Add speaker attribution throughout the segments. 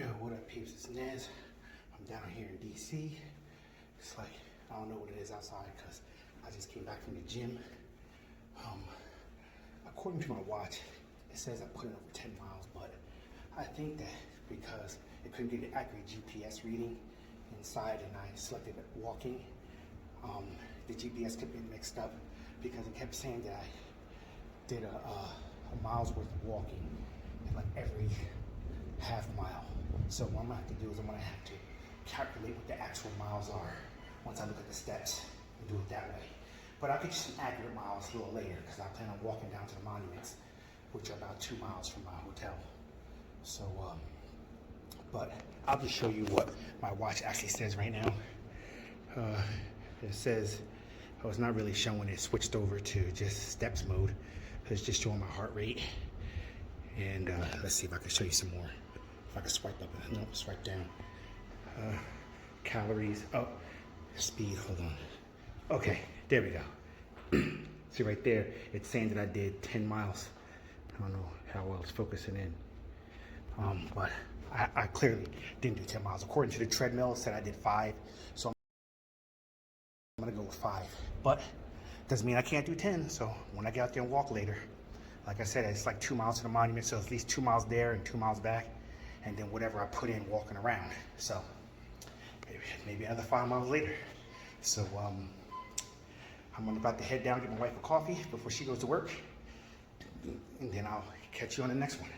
Speaker 1: Yo, what up, peeps? It's Nez. I'm down here in DC. It's like, I don't know what it is outside because I just came back from the gym. According to my watch, it says I put in over 10 miles, but I think that because it couldn't get an accurate GPS reading inside and I selected walking, the GPS kept getting mixed up because it kept saying that I did a mile's worth of walking in like every half mile. So what I'm gonna have to do is I'm gonna have to calculate what the actual miles are once I look at the steps and do it that way. But I'll get you some accurate miles a little later because I plan on walking down to the monuments, which are about 2 miles from my hotel. So, but I'll just show you what my watch actually says right now. It says, oh, it's not really showing it. Switched over to just steps mode. It's just showing my heart rate. And let's see if I can show you some more. If I can swipe up, no, swipe down. Calories, oh, speed, hold on. Okay, there we go. See right there, it's saying that I did 10 miles. I don't know how well it's focusing in. But I clearly didn't do 10 miles. According to the treadmill, it said I did 5. So I'm gonna go with 5. But doesn't mean I can't do 10. So when I get out there and walk later, like I said, it's like 2 miles to the monument. So at least 2 miles there and 2 miles back. And then whatever I put in walking around. So maybe another 5 miles later. So I'm about to head down, get my wife a coffee before she goes to work. And then I'll catch you on the next one.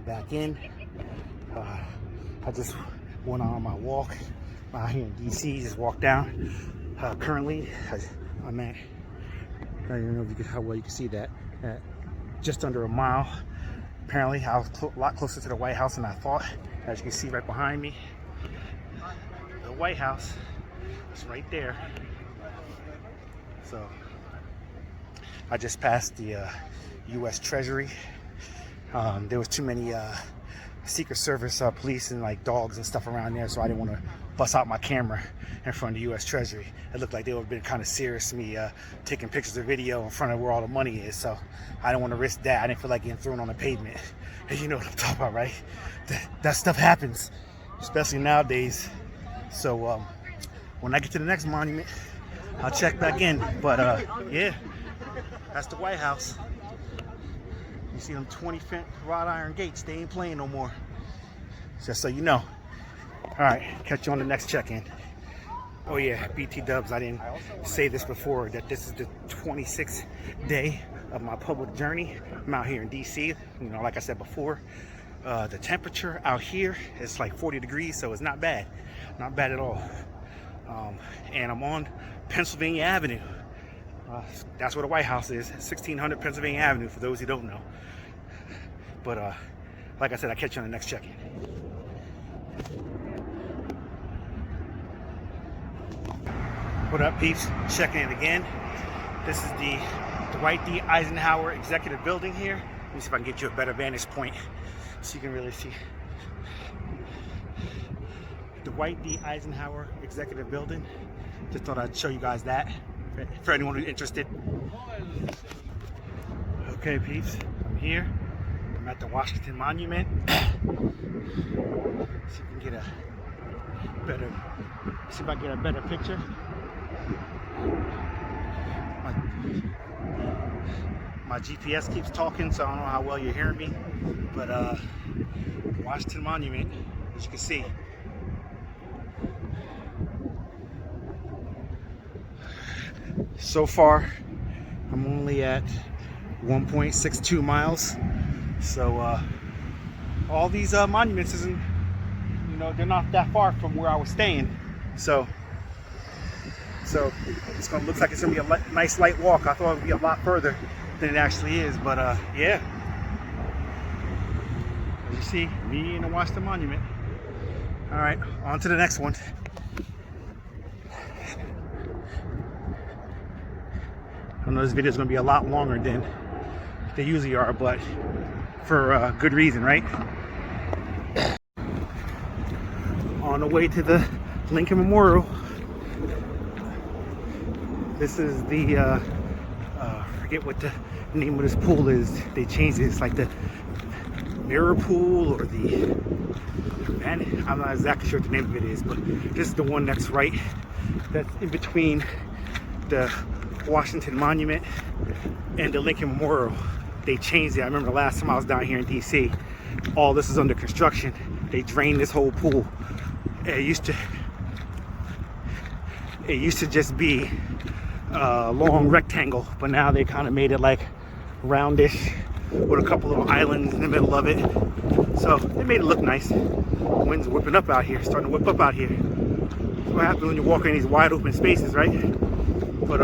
Speaker 1: Back in. I just went on my walk out here in DC, just walked down. Currently, I'm at, I don't know if how well you can see that, at just under a mile. Apparently, I was a lot closer to the White House than I thought. As you can see right behind me, the White House is right there. So, I just passed the U.S. Treasury. There was too many Secret Service police and like dogs and stuff around there, so I didn't want to bust out my camera in front of the U.S. Treasury. It looked like they would have been kind of serious to me taking pictures of video in front of where all the money is, so I didn't want to risk that. I didn't feel like getting thrown on the pavement. You know what I'm talking about, right? That stuff happens, especially nowadays. So when I get to the next monument, I'll check back in. But yeah, that's the White House. You see them 20-foot wrought iron gates, they ain't playing no more. Just so you know. All right, catch you on the next check-in. Oh yeah, BT Dubs, I didn't say this before, that this is the 26th day of my public journey. I'm out here in DC, you know, like I said before. The temperature out here is like 40 degrees, so it's not bad. Not bad at all. And I'm on Pennsylvania Avenue. That's where the White House is, 1600 Pennsylvania Avenue, for those who don't know. But like I said, I'll catch you on the next check-in. What up, peeps? Checking in again. This is the Dwight D. Eisenhower Executive Building here. Let me see if I can get you a better vantage point so you can really see. The Dwight D. Eisenhower Executive Building. Just thought I'd show you guys that for anyone who's interested. Okay, peeps, I'm here. I'm at the Washington Monument. See if I can get a better picture. My GPS keeps talking, so I don't know how well you're hearing me. But Washington Monument, as you can see. So far, I'm only at 1.62 miles. So all these monuments isn't, you know, they're not that far from where I was staying. So it's gonna look like it's gonna be a nice light walk. I thought it would be a lot further than it actually is, but yeah. As you see, me and the Washington Monument. All right, on to the next one. I know this video is going to be a lot longer than they usually are, but for good reason, right? On the way to the Lincoln Memorial. This is the forget what the name of this pool is. They changed it. It's like the mirror pool or the man. I'm not exactly sure what the name of it is, but this is the one that's right. That's in between the Washington Monument and the Lincoln Memorial. They changed it. I remember the last time I was down here in DC. All this is under construction. They drained this whole pool. It used to just be a long rectangle, but now they kind of made it like roundish with a couple of islands in the middle of it. So they made it look nice. Wind's whipping up out here, starting to whip up out here. That's what happens when you walk in these wide open spaces, right? But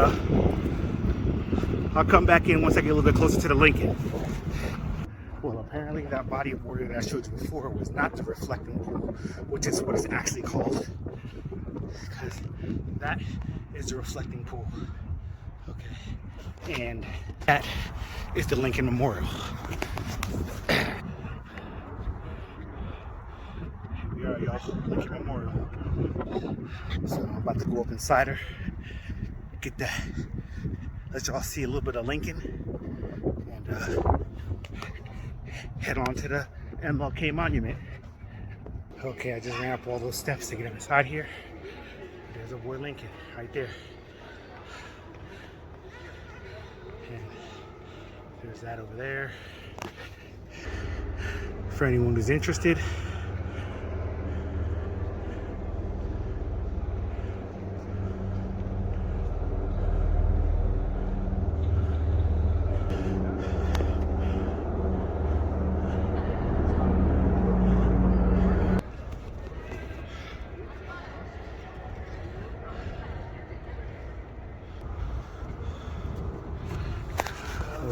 Speaker 1: I'll come back in once I get a little bit closer to the Lincoln. Well, apparently that body of water that I showed you before was not the reflecting pool, which is what it's actually called. Because that is the reflecting pool. Okay. And that is the Lincoln Memorial. Here we are, y'all. Lincoln Memorial. So I'm about to go up inside her. Get that. Let y'all see a little bit of Lincoln. And head on to the MLK Monument. Okay, I just ran up all those steps to get inside here. There's a boy Lincoln right there. And there's that over there. For anyone who's interested.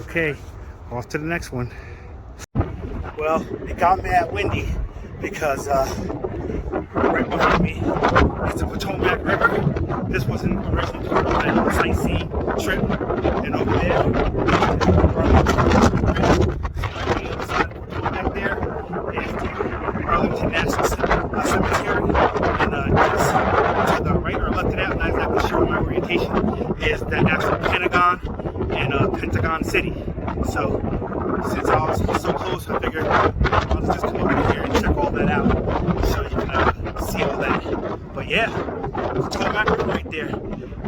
Speaker 1: Okay, off to the next one. Well, it got mad windy because right behind me is the Potomac River. This wasn't originally part of my sightseeing trip. And over there, Potomac there is the Arlington National Cemetery. And just to the right or left of that, not exactly sure my orientation, is the actual Pentagon and Pentagon City. So since I was so close, I figured I'll just come over here and check all that out so you can see all that. But yeah, Potomac right there.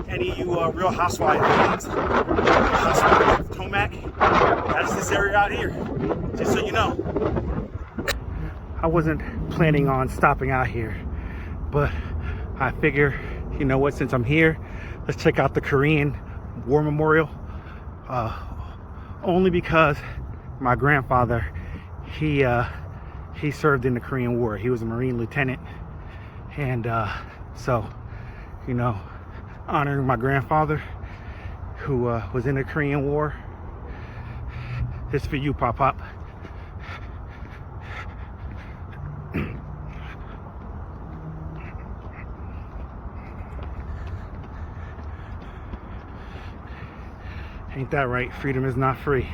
Speaker 1: Any of you Real Housewives fans, Housewives of Potomac, that's this area out here, just so you know. I wasn't planning on stopping out here, but I figure, you know what, since I'm here, let's check out the Korean War Memorial. Only because my grandfather, he served in the Korean War. He was a Marine lieutenant, and so, you know, honoring my grandfather who was in the Korean War. This for you, Pop Pop. Ain't that right? Freedom is not free.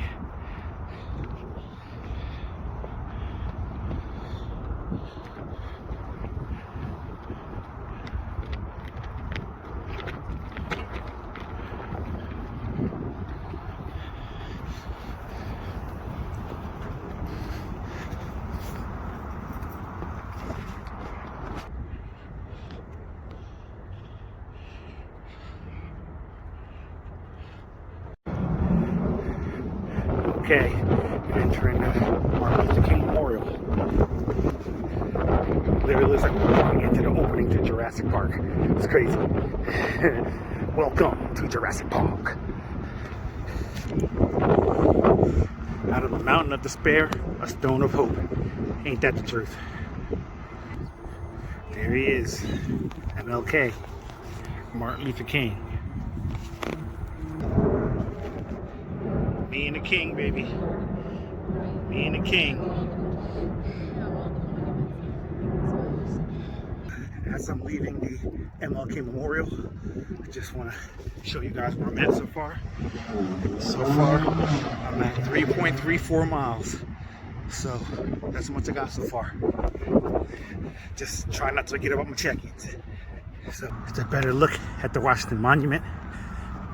Speaker 1: Okay, entering the Martin Luther King Memorial. Literally looks like we're walking into the opening to Jurassic Park. It's crazy. Welcome to Jurassic Park. Out of the mountain of despair, a stone of hope. Ain't that the truth? There he is. MLK. Martin Luther King. Me and the king, baby. Me and the king. as I'm leaving the MLK Memorial. I just want to show you guys where I'm at so far. So far, I'm at 3.34 miles. So that's how much I got so far. Just try not to forget about my check-ins. So it's a better look at the Washington Monument.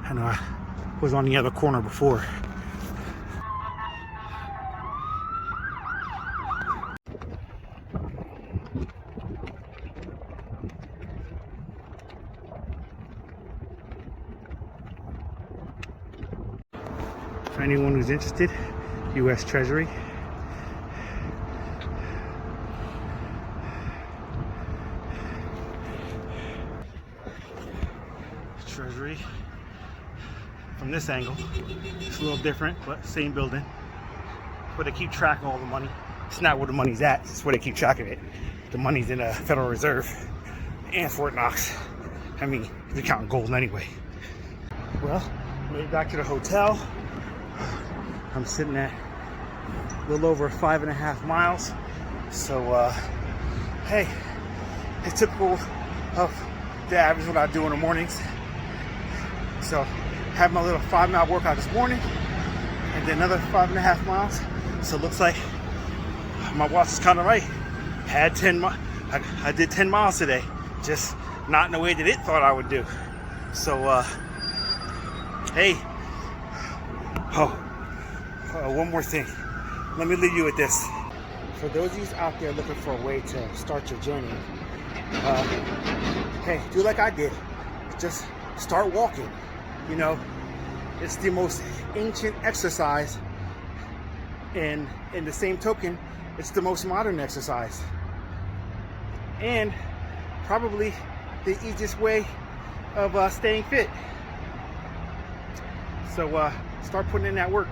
Speaker 1: I know I was on the other corner before. For anyone who's interested, U.S. Treasury. Treasury. From this angle, it's a little different, but same building. Where they keep track of all the money. It's not where the money's at, it's where they keep track of it. The money's in the Federal Reserve and Fort Knox. I mean, they're counting gold anyway. Well, made it back to the hotel. I'm sitting at a little over 5.5 miles. So, hey, it's typical of the average what I do in the mornings. So, had my little 5-mile workout this morning, and then another 5.5 miles. So it looks like my watch is kind of right. Had 10 I did 10 miles today, just not in the way that it thought I would do. So, hey, one more thing. Let me leave you with this. For those of you out there looking for a way to start your journey, hey, do like I did. Just start walking. You know, it's the most ancient exercise, and in the same token, it's the most modern exercise. And probably the easiest way of staying fit. So start putting in that work.